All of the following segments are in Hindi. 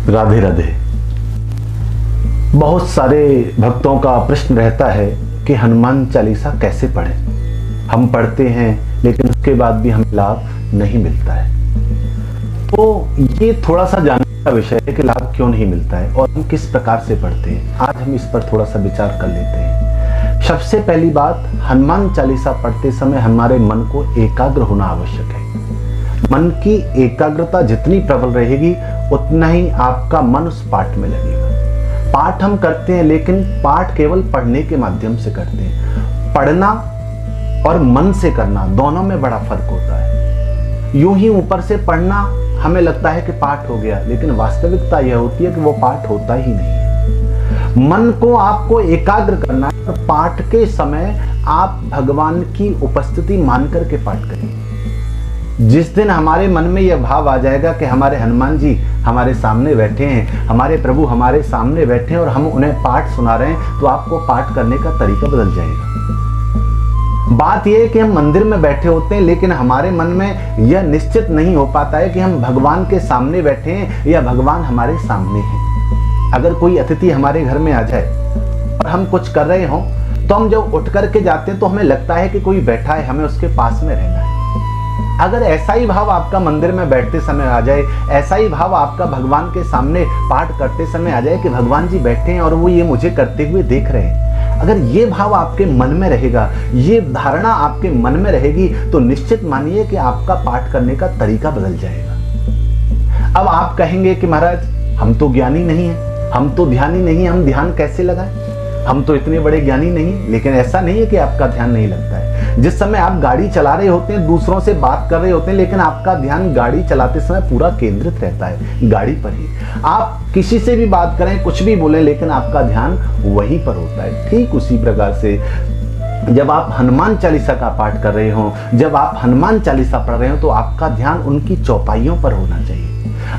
राधे राधे। बहुत सारे भक्तों का प्रश्न रहता है कि हनुमान चालीसा कैसे पढ़ें। हम पढ़ते हैं लेकिन उसके बाद भी हमें लाभ नहीं मिलता है। तो ये थोड़ा सा जानने का विषय है कि लाभ क्यों नहीं मिलता है और हम किस प्रकार से पढ़ते हैं। आज हम इस पर थोड़ा सा विचार कर लेते हैं। सबसे पहली बात, हनुमान चालीसा पढ़ते समय हमारे मन को एकाग्र होना आवश्यक है। मन की एकाग्रता जितनी प्रबल रहेगी उतना ही आपका मन उस पाठ में लगेगा। पाठ हम करते हैं लेकिन पाठ केवल पढ़ने के माध्यम से करते हैं। पढ़ना और मन से करना दोनों में बड़ा फर्क होता है। यूं ही ऊपर से पढ़ना हमें लगता है कि पाठ हो गया, लेकिन वास्तविकता यह होती है कि वो पाठ होता ही नहीं है। मन को आपको एकाग्र करना है और पाठ के समय आप भगवान की उपस्थिति मान करके पाठ करें। जिस दिन हमारे मन में यह भाव आ जाएगा कि हमारे हनुमान जी हमारे सामने बैठे हैं, हमारे प्रभु हमारे सामने बैठे हैं और हम उन्हें पाठ सुना रहे हैं, तो आपको पाठ करने का तरीका बदल जाएगा। बात यह है कि हम मंदिर में बैठे होते हैं लेकिन हमारे मन में यह निश्चित नहीं हो पाता है कि हम भगवान के सामने बैठे हैं या भगवान हमारे सामने हैं। अगर कोई अतिथि हमारे घर में आ जाए और हम कुछ कर रहे हों तो हम जब उठ करके जाते हैं तो हमें लगता है कि कोई बैठा है, हमें उसके पास में रहना है। अगर ऐसा ही भाव आपका मंदिर में बैठते समय आ जाए, ऐसा ही भाव आपका भगवान के सामने पाठ करते समय आ जाए कि भगवान जी बैठे हैं और वो ये मुझे करते हुए देख रहे हैं, अगर ये भाव आपके मन में रहेगा, ये धारणा आपके मन में रहेगी, तो निश्चित मानिए कि आपका पाठ करने का तरीका बदल जाएगा। अब आप कहेंगे कि महाराज हम तो ज्ञानी नहीं है, हम तो ध्यानी नहीं है, हम ध्यान कैसे लगाएं, हम तो इतने बड़े ज्ञानी नहीं। लेकिन ऐसा नहीं है कि आपका ध्यान नहीं लगता है। जिस समय आप गाड़ी चला रहे होते हैं, दूसरों से बात कर रहे होते हैं, लेकिन आपका ध्यान गाड़ी चलाते समय पूरा केंद्रित रहता है गाड़ी पर ही। आप किसी से भी बात करें, कुछ भी बोलें, लेकिन आपका ध्यान वहीं पर होता है। ठीक उसी प्रकार से जब आप हनुमान चालीसा का पाठ कर रहे हो, जब आप हनुमान चालीसा पढ़ रहे हो, तो आपका ध्यान उनकी चौपाइयों पर होना चाहिए।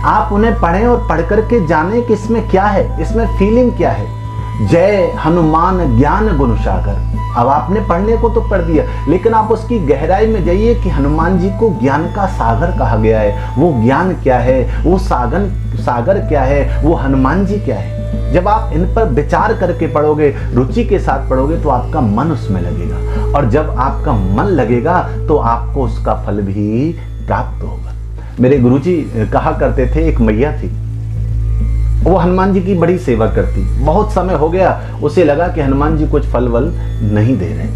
आप उन्हें पढ़ें और पढ़ करके जानें कि इसमें क्या है, इसमें फीलिंग क्या है। जय हनुमान ज्ञान गुण सागर। अब आपने पढ़ने को तो पढ़ दिया, लेकिन आप उसकी गहराई में जाइए कि हनुमान जी को ज्ञान का सागर कहा गया है। वो ज्ञान क्या है, वो सागर क्या है, वो हनुमान जी क्या है। जब आप इन पर विचार करके पढ़ोगे, रुचि के साथ पढ़ोगे, तो आपका मन उसमें लगेगा और जब आपका मन लगेगा तो आपको उसका फल भी प्राप्त होगा। मेरे गुरुजी कहा करते थे, एक मैया थी, वो हनुमान जी की बड़ी सेवा करती। बहुत समय हो गया, उसे लगा कि हनुमान जी कुछ फल वल नहीं दे रहे।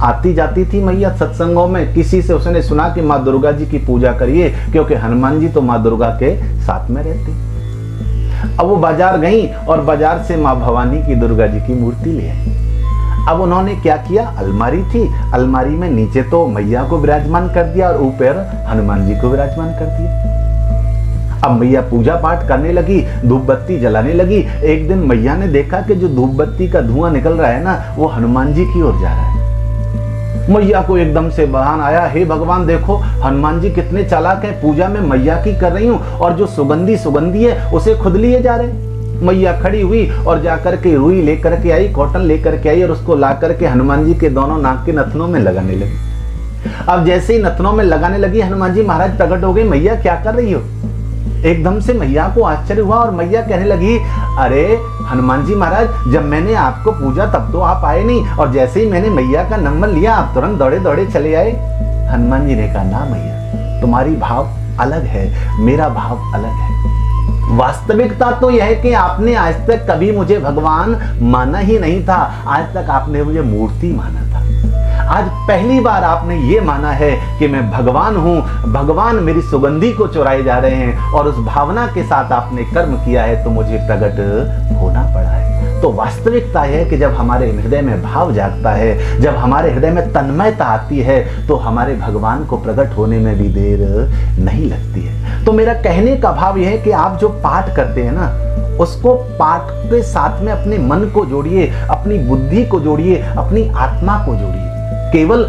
आती जाती थी मैया सत्संगों में, किसी से उसने सुना कि माँ दुर्गा जी की पूजा करिए, क्योंकि हनुमान जी तो माँ दुर्गा के साथ में रहते। अब वो बाजार गई और बाजार से माँ भवानी की, दुर्गा जी की मूर्ति ले आई। अब उन्होंने क्या किया, अलमारी थी, अलमारी में नीचे तो मैया को विराजमान कर दिया और ऊपर हनुमान जी को विराजमान कर दिया। अब मैया पूजा पाठ करने लगी, धूप बत्ती जलाने लगी। एक दिन मैया ने देखा कि जो धूप बत्ती का धुआं निकल रहा है ना, वो हनुमान जी की ओर जा रहा है। मैया को एकदम से बहान आया, हे भगवान देखो हनुमान जी कितने चालाक हैं, पूजा में मैया की कर रही हूँ और जो सुगंधी है उसे खुद लिए जा रहे। मैया खड़ी हुई और जाकर के रुई लेकर के आई, कॉटन लेकर के आई और उसको ला करके हनुमान जी के दोनों नाक के नथनों में लगाने लगी। अब जैसे ही नथनों में लगाने लगी, हनुमान जी महाराज प्रकट हो गए। मैया क्या कर रही हो? एकदम से मैया को आश्चर्य हुआ और मैया कहने लगी, अरे हनुमान जी महाराज, जब मैंने आपको पूजा तब तो आप आए नहीं, और जैसे ही मैंने मैया का नंबर लिया आप तुरंत दौड़े दौड़े चले आए। हनुमान जी ने कहा, ना मैया, तुम्हारी भाव अलग है, मेरा भाव अलग है। वास्तविकता तो यह है कि आपने आज तक कभी मुझे भगवान माना ही नहीं था। आज तक आपने मुझे मूर्ति माना था। आज पहली बार आपने ये माना है कि मैं भगवान हूं, भगवान मेरी सुगंधी को चुराए जा रहे हैं, और उस भावना के साथ आपने कर्म किया है तो मुझे प्रकट होना पड़ा है। तो वास्तविकता है कि जब हमारे हृदय में भाव जागता है, जब हमारे हृदय में तन्मयता आती है, तो हमारे भगवान को प्रकट होने में भी देर नहीं लगती है। तो मेरा कहने का भाव यह है कि आप जो पाठ करते हैं ना, उसको पाठ के साथ में अपने मन को जोड़िए, अपनी बुद्धि को जोड़िए, अपनी आत्मा को जोड़िए। केवल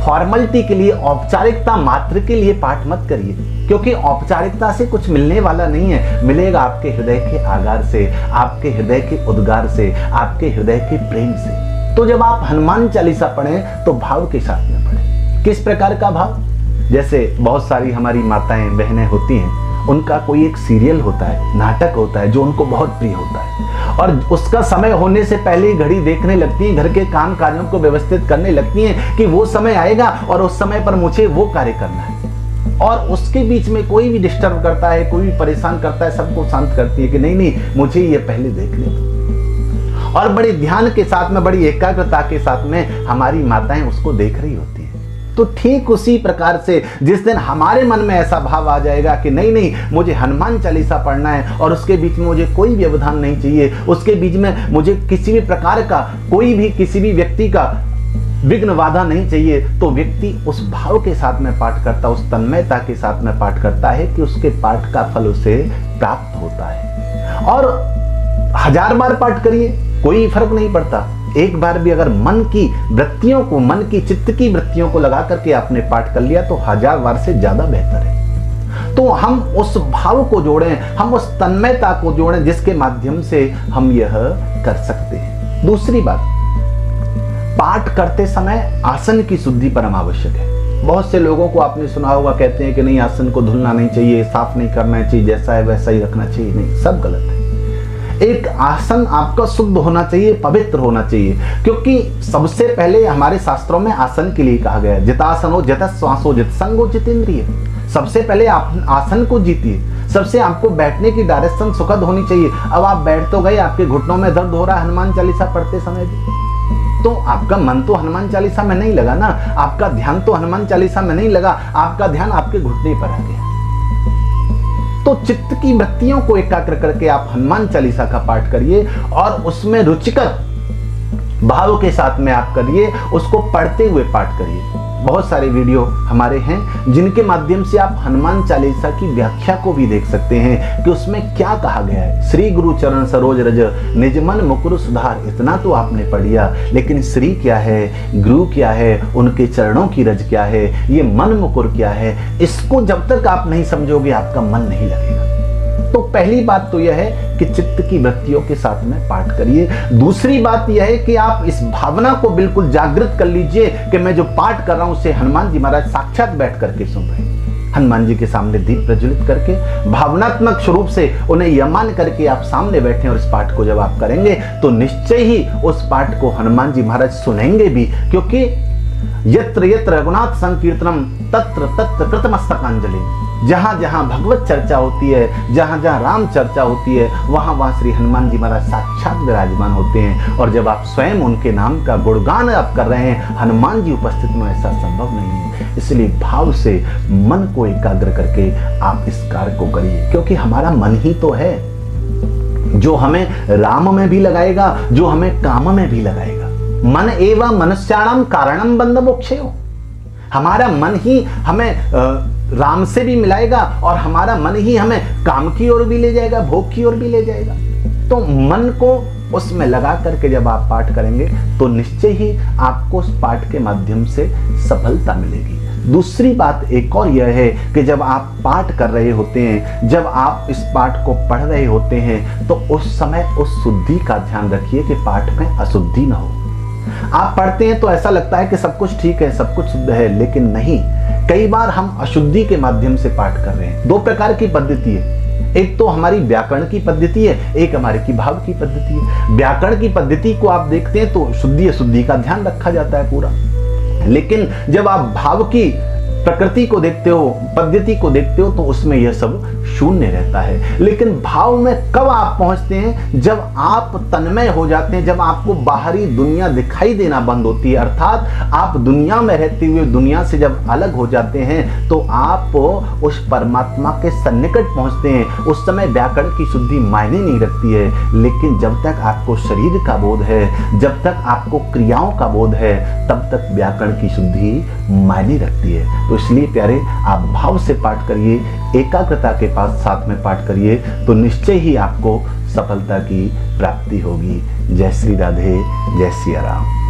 फॉर्मेलिटी के लिए, औपचारिकता मात्र के लिए पाठ मत करिए, क्योंकि औपचारिकता से कुछ मिलने वाला नहीं है। मिलेगा आपके हृदय के आगार से, आपके हृदय के उद्गार से, आपके हृदय के प्रेम से। तो जब आप हनुमान चालीसा पढ़ें तो भाव के साथ में पढ़ें। किस प्रकार का भाव? जैसे बहुत सारी हमारी माताएं बहनें होती हैं, उनका कोई एक सीरियल होता है, नाटक होता है जो उनको बहुत प्रिय होता है, और उसका समय होने से पहले ही घड़ी देखने लगती हैं, घर के काम कार्यों को व्यवस्थित करने लगती हैं कि वो समय आएगा और उस समय पर मुझे वो कार्य करना है। और उसके बीच में कोई भी डिस्टर्ब करता है, कोई भी परेशान करता है, सबको शांत करती है कि नहीं नहीं, मुझे ये पहले देखने दो। और बड़े ध्यान के साथ में, बड़ी एकाग्रता के साथ में हमारी माताएं उसको देख रही होती हैं। तो ठीक उसी प्रकार से जिस दिन हमारे मन में ऐसा भाव आ जाएगा कि नहीं नहीं, मुझे हनुमान चालीसा पढ़ना है और उसके बीच में मुझे कोई व्यवधान नहीं चाहिए, उसके बीच में मुझे किसी भी प्रकार का, कोई भी किसी भी व्यक्ति का विघ्न बाधा नहीं चाहिए, तो व्यक्ति उस भाव के साथ में पाठ करता, उस तन्मयता के साथ में पाठ करता है कि उसके पाठ का फल उसे प्राप्त होता है। और 1000 बार पाठ करिए, कोई फर्क नहीं पड़ता। एक बार भी अगर मन की वृत्तियों को, मन की चित्त की वृत्तियों को लगा करके आपने पाठ कर लिया तो 1000 बार से ज्यादा बेहतर है। तो हम उस भाव को जोड़ें, हम उस तन्मयता को जोड़ें जिसके माध्यम से हम यह कर सकते हैं। दूसरी बात, पाठ करते समय आसन की शुद्धि परम आवश्यक है। बहुत से लोगों को आपने सुना होगा, कहते हैं कि नहीं, आसन को धुलना नहीं चाहिए, साफ नहीं करना चाहिए, जैसा है वैसा ही रखना चाहिए। नहीं, सब गलत है। एक आसन आपका शुद्ध होना चाहिए, पवित्र होना चाहिए, क्योंकि सबसे पहले हमारे शास्त्रों में आसन के लिए कहा गया है, जितासनो जित श्वासो जित संगो जितेंद्रिय। सबसे पहले आप आसन को जीतिए। सबसे आपको बैठने की डायरेक्शन सुखद होनी चाहिए। अब आप बैठ तो गए, आपके घुटनों में दर्द हो रहा है हनुमान चालीसा पढ़ते समय भी, तो आपका मन तो हनुमान चालीसा में नहीं लगा ना, आपका ध्यान तो हनुमान चालीसा में नहीं लगा, आपका ध्यान आपके घुटने पर आ गया। तो चित्त की वृत्तियों को एकाग्र करके आप हनुमान चालीसा का पाठ करिए और उसमें रुचिकर भाव के साथ में आप करिए, उसको पढ़ते हुए पाठ करिए। बहुत सारे वीडियो हमारे हैं जिनके माध्यम से आप हनुमान चालीसा की व्याख्या को भी देख सकते हैं कि उसमें क्या कहा गया है। श्री गुरु चरण सरोज रज निज मन मुकुर सुधार, इतना तो आपने पढ़ लिया, लेकिन श्री क्या है, गुरु क्या है, उनके चरणों की रज क्या है, ये मन मुकुर क्या है, इसको जब तक आप नहीं समझोगे आपका मन नहीं लगेगा। तो पहली बात तो यह है कि चित्त की वृत्तियों के साथ में पाठ करिए। दूसरी बात यह है कि आप इस भावना को बिल्कुल जागृत कर लीजिए कि मैं जो पाठ कर रहा हूं उसे हनुमान जी महाराज साक्षात बैठ करके सुन रहे हैं। हनुमान जी के सामने दीप प्रज्वलित करके भावनात्मक स्वरूप से उन्हें यमान करके आप सामने बैठे और इस पाठ को जब आप करेंगे तो निश्चय ही उस पाठ को हनुमान जी महाराज सुनेंगे भी, क्योंकि यत्र यत्र रघुनाथ संकीर्तनम तत्र तत्र कृतमस्तकांजलि। जहां जहां भगवत चर्चा होती है, जहां जहां राम चर्चा होती है, वहां वहां श्री हनुमान जी महाराज साक्षात विराजमान होते हैं। और जब आप स्वयं उनके नाम का गुणगान आप कर रहे हैं, हनुमान जी उपस्थित में, ऐसा संभव नहीं है। इसलिए भाव से मन को एकाग्र करके आप इस कार्य को करिए, क्योंकि हमारा मन ही तो है जो हमें राम में भी लगाएगा, जो हमें काम में भी लगाएगा। मन एवं मनुष्याणाम कारणम बंध मोक्षयो। हमारा मन ही हमें राम से भी मिलाएगा और हमारा मन ही हमें काम की ओर भी ले जाएगा, भोग की ओर भी ले जाएगा। तो मन को उसमें लगा करके जब आप पाठ करेंगे तो निश्चय ही आपको उस पाठ के माध्यम से सफलता मिलेगी। दूसरी बात एक और यह है कि जब आप पाठ कर रहे होते हैं, जब आप इस पाठ को पढ़ रहे होते हैं, तो उस समय उस शुद्धि का ध्यान रखिए कि पाठ में अशुद्धि न हो। आप पढ़ते हैं तो ऐसा लगता है कि सब कुछ ठीक है, सब कुछ शुद्ध है, लेकिन नहीं। कई बार हम अशुद्धि के माध्यम से पाठ कर रहे हैं। दो प्रकार की पद्धति है, एक तो हमारी व्याकरण की पद्धति है, एक हमारे की भाव की पद्धति है। व्याकरण की पद्धति को आप देखते हैं तो शुद्धि अशुद्धि का ध्यान रखा जाता है पूरा, लेकिन जब आप भाव की प्रकृति को देखते हो, पद्धति को देखते हो, तो उसमें यह सब शून्य रहता है। लेकिन भाव में कब आप पहुंचते हैं, जब आप तन्मय हो जाते हैं, जब आपको बाहरी दुनिया दिखाई देना बंद होती है, अर्थात आप दुनिया में रहते हुए दुनिया से जब अलग हो जाते हैं तो आप उस परमात्मा के सन्निकट पहुंचते हैं। उस समय व्याकरण की शुद्धि मायने नहीं रखती है, लेकिन जब तक आपको शरीर का बोध है, जब तक आपको क्रियाओं का बोध है, तब तक व्याकरण की शुद्धि मायने रखती है। तो इसलिए प्यारे, आप भाव से पाठ करिए, एकाग्रता के साथ में पाठ करिए, तो निश्चय ही आपको सफलता की प्राप्ति होगी। जय श्री राधे, जय सिया राम।